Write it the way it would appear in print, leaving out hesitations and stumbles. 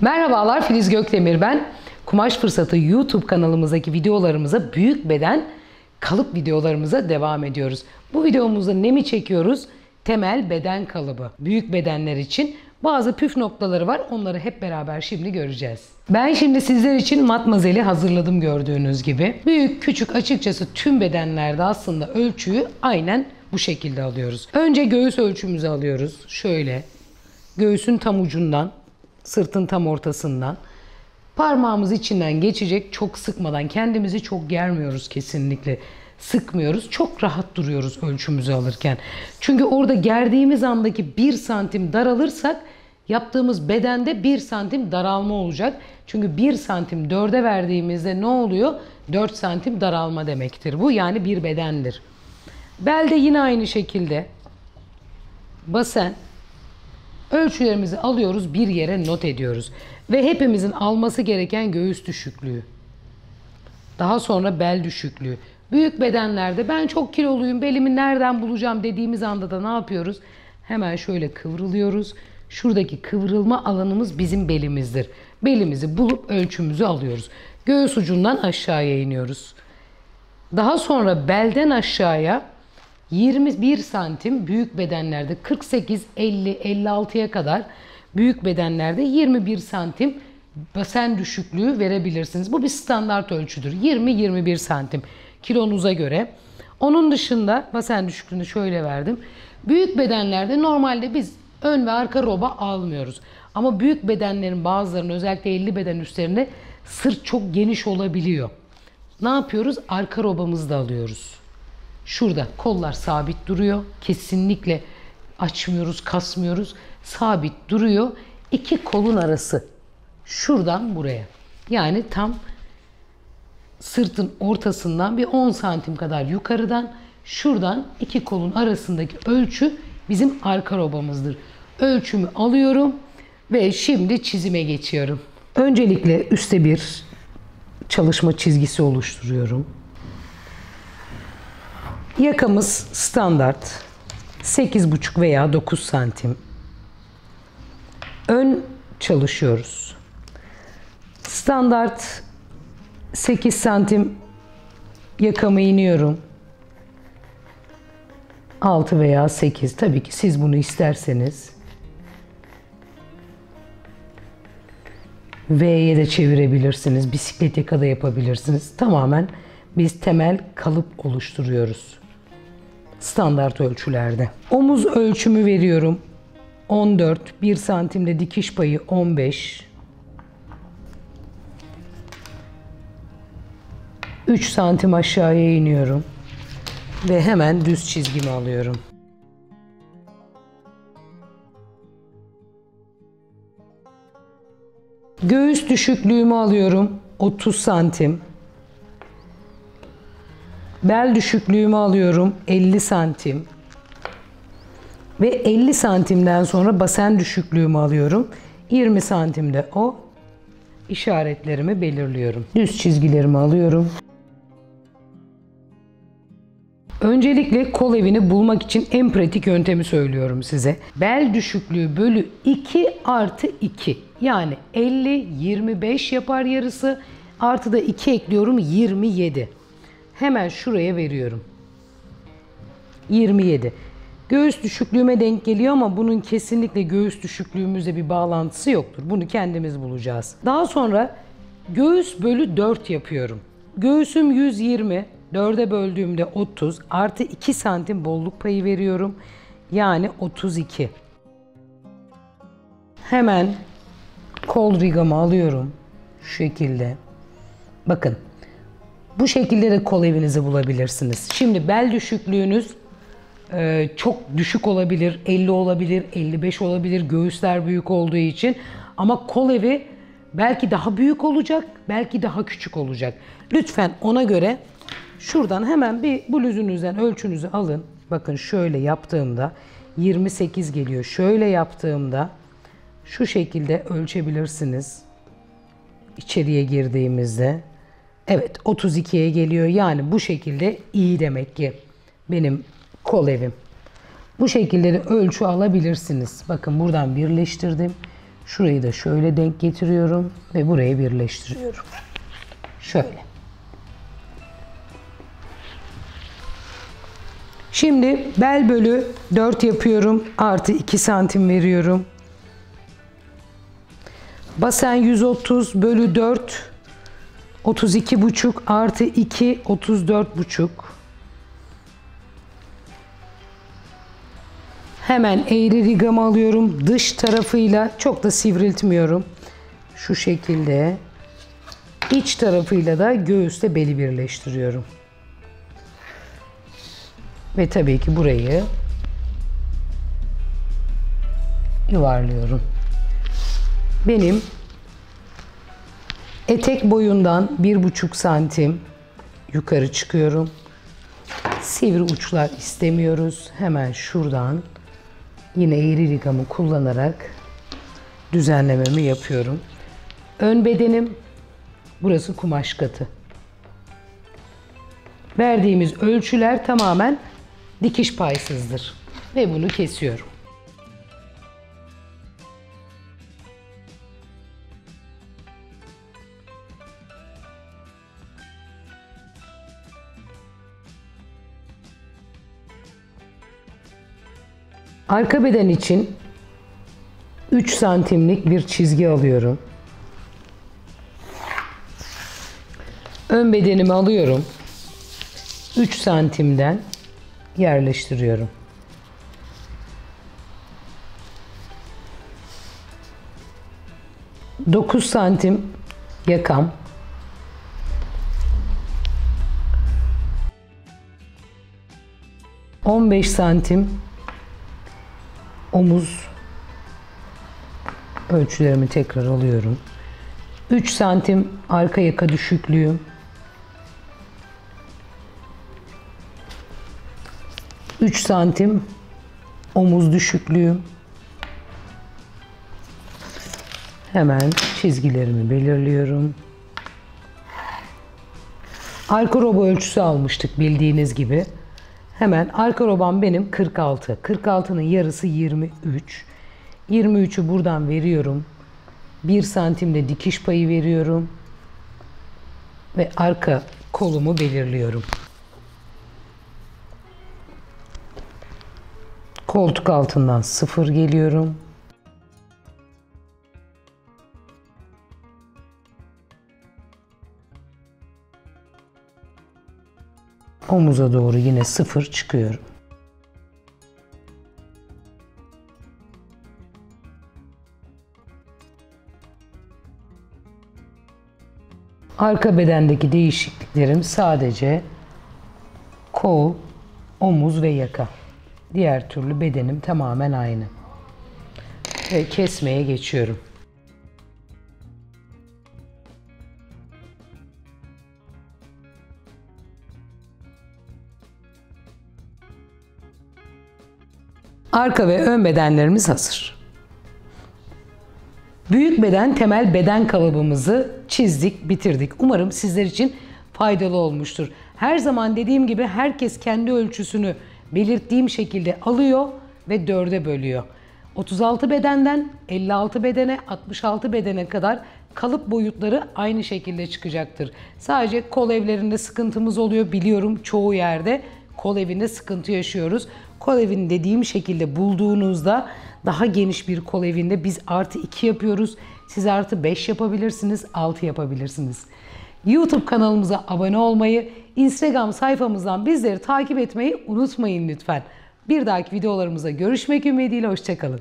Merhabalar, Filiz Gökdemir ben. Kumaş Fırsatı YouTube kanalımızdaki videolarımıza, büyük beden kalıp videolarımıza devam ediyoruz. Bu videomuzda ne mi çekiyoruz? Temel beden kalıbı. Büyük bedenler için bazı püf noktaları var. Onları hep beraber şimdi göreceğiz. Ben şimdi sizler için matmazeli hazırladım gördüğünüz gibi. Büyük, küçük açıkçası tüm bedenlerde aslında ölçüyü aynen bu şekilde alıyoruz. Önce göğüs ölçümüzü alıyoruz. Şöyle göğsün tam ucundan, sırtın tam ortasından. Parmağımız içinden geçecek, çok sıkmadan, kendimizi çok germiyoruz kesinlikle. Sıkmıyoruz, çok rahat duruyoruz ölçümüzü alırken. Çünkü orada gerdiğimiz andaki 1 santim daralırsak yaptığımız bedende 1 santim daralma olacak. Çünkü 1 santim 4'e verdiğimizde ne oluyor? 4 santim daralma demektir bu, yani bir bedendir. Belde yine aynı şekilde basen. Ölçülerimizi alıyoruz, bir yere not ediyoruz. Ve hepimizin alması gereken göğüs düşüklüğü. Daha sonra bel düşüklüğü. Büyük bedenlerde ben çok kiloluyum, belimi nereden bulacağım dediğimiz anda da ne yapıyoruz? Hemen şöyle kıvrılıyoruz. Şuradaki kıvrılma alanımız bizim belimizdir. Belimizi bulup ölçümüzü alıyoruz. Göğüs ucundan aşağıya iniyoruz. Daha sonra belden aşağıya 21 santim büyük bedenlerde 48, 50, 56'ya kadar büyük bedenlerde 21 santim basen düşüklüğü verebilirsiniz. Bu bir standart ölçüdür. 20-21 santim kilonuza göre. Onun dışında basen düşüklüğünü şöyle verdim. Büyük bedenlerde normalde biz ön ve arka roba almıyoruz. Ama büyük bedenlerin bazılarının, özellikle 50 beden üstlerinde sırt çok geniş olabiliyor. Ne yapıyoruz? Arka robamızı da alıyoruz. Şurada kollar sabit duruyor. Kesinlikle açmıyoruz, kasmıyoruz. Sabit duruyor. İki kolun arası. Şuradan buraya. Yani tam sırtın ortasından bir 10 santim kadar yukarıdan, şuradan iki kolun arasındaki ölçü bizim arka robamızdır. Ölçümü alıyorum ve şimdi çizime geçiyorum. Öncelikle üstte bir çalışma çizgisi oluşturuyorum. Yakamız standart 8,5 veya 9 santim. Ön çalışıyoruz. Standart 8 santim yakamı iniyorum. 6 veya 8. Tabii ki siz bunu isterseniz V'ye de çevirebilirsiniz. Bisiklet yaka da yapabilirsiniz. Tamamen biz temel kalıp oluşturuyoruz. Standart ölçülerde. Omuz ölçümü veriyorum. 14, 1 santimde dikiş payı 15. 3 santim aşağıya iniyorum. Ve hemen düz çizgimi alıyorum. Göğüs düşüklüğümü alıyorum. 30 santim. Bel düşüklüğümü alıyorum. 50 santim. Ve 50 santimden sonra basen düşüklüğümü alıyorum. 20 santimde o işaretlerimi belirliyorum. Düz çizgilerimi alıyorum. Öncelikle kol evini bulmak için en pratik yöntemi söylüyorum size. Bel düşüklüğü bölü 2 artı 2. Yani 50, 25 yapar yarısı. Artı da 2 ekliyorum, 27. Hemen şuraya veriyorum. 27. Göğüs düşüklüğüme denk geliyor ama bunun kesinlikle göğüs düşüklüğümüzle bir bağlantısı yoktur. Bunu kendimiz bulacağız. Daha sonra göğüs bölü 4 yapıyorum. Göğsüm 120. 4'e böldüğümde 30 artı 2 santim bolluk payı veriyorum. Yani 32. Hemen kol rigamı alıyorum. Şu şekilde. Bakın. Bu şekilde de kol evinizi bulabilirsiniz. Şimdi bel düşüklüğünüz çok düşük olabilir. 50 olabilir, 55 olabilir. Göğüsler büyük olduğu için. Ama kol evi belki daha büyük olacak, belki daha küçük olacak. Lütfen ona göre şuradan hemen bir bluzunuzdan ölçünüzü alın. Bakın şöyle yaptığımda 28 geliyor. Şöyle yaptığımda şu şekilde ölçebilirsiniz. İçeriye girdiğimizde evet 32'ye geliyor. Yani bu şekilde iyi demek ki benim kol evim. Bu şekilde de ölçü alabilirsiniz. Bakın buradan birleştirdim. Şurayı da şöyle denk getiriyorum ve buraya birleştiriyorum. Şöyle. Şimdi bel bölü 4 yapıyorum. Artı 2 santim veriyorum. Basen 130 bölü 4 32,5 artı 2 34,5. Hemen eğri rigamı alıyorum. Dış tarafıyla çok da sivriltmiyorum. Şu şekilde. İç tarafıyla da göğüste beli birleştiriyorum. Ve tabii ki burayı yuvarlıyorum. Benim etek boyundan 1,5 santim yukarı çıkıyorum. Sivri uçlar istemiyoruz. Hemen şuradan yine eğri rigamı kullanarak düzenlememi yapıyorum. Ön bedenim, burası kumaş katı. Verdiğimiz ölçüler tamamen dikiş paysızdır. Ve bunu kesiyorum. Arka beden için 3 santimlik bir çizgi alıyorum. Ön bedenimi alıyorum. 3 santimden yerleştiriyorum. Dokuz santim yakam. 15 santim omuz ölçülerimi tekrar alıyorum. 3 santim arka yaka düşüklüğüm. 3 santim omuz düşüklüğüm. Hemen çizgilerimi belirliyorum. Arka roba ölçüsü almıştık bildiğiniz gibi. Hemen arka robam benim 46. 46'nın yarısı 23. 23'ü buradan veriyorum. 1 santimde dikiş payı veriyorum. Ve arka kolumu belirliyorum. Koltuk altından 0 geliyorum. Omuza doğru yine 0 çıkıyorum. Arka bedendeki değişikliklerim sadece kol, omuz ve yaka. Diğer türlü bedenim tamamen aynı. Ve kesmeye geçiyorum. Arka ve ön bedenlerimiz hazır. Büyük beden temel beden kalıbımızı çizdik, bitirdik. Umarım sizler için faydalı olmuştur. Her zaman dediğim gibi herkes kendi ölçüsünü belirttiğim şekilde alıyor ve 4'e bölüyor. 36 bedenden 56 bedene, 66 bedene kadar kalıp boyutları aynı şekilde çıkacaktır. Sadece kol evlerinde sıkıntımız oluyor. Biliyorum çoğu yerde kol evinde sıkıntı yaşıyoruz. Kol evini dediğim şekilde bulduğunuzda daha geniş bir kol evinde biz artı 2 yapıyoruz. Siz artı 5 yapabilirsiniz, 6 yapabilirsiniz. YouTube kanalımıza abone olmayı, Instagram sayfamızdan bizleri takip etmeyi unutmayın lütfen. Bir dahaki videolarımızda görüşmek ümidiyle, hoşça kalın.